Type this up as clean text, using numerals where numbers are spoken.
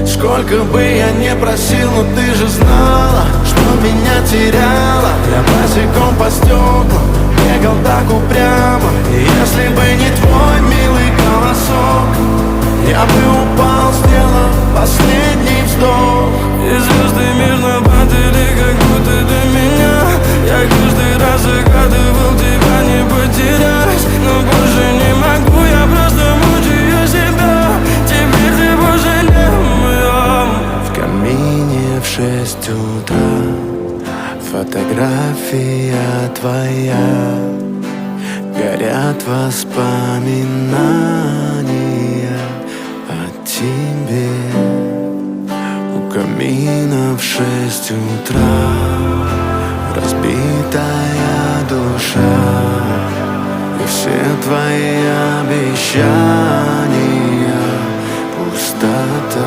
Сколько бы я не просил, но ты же знала, что меня теряла. Я босиком по стеклам бегал так упрямо. И если бы не твой милый голосок, я бы упал, сделав последний вздох. И звезды мирно падали, как будто до меня. Я каждый раз загадывал тебя не потерять, но больше не могу, я просто мучаю себя. Теперь ты больше не моя. В камине в 6 утра фотография твоя. Горят воспоминания о тебе. У камина в 6 утра разбитая душа. И все твои обещания пустота.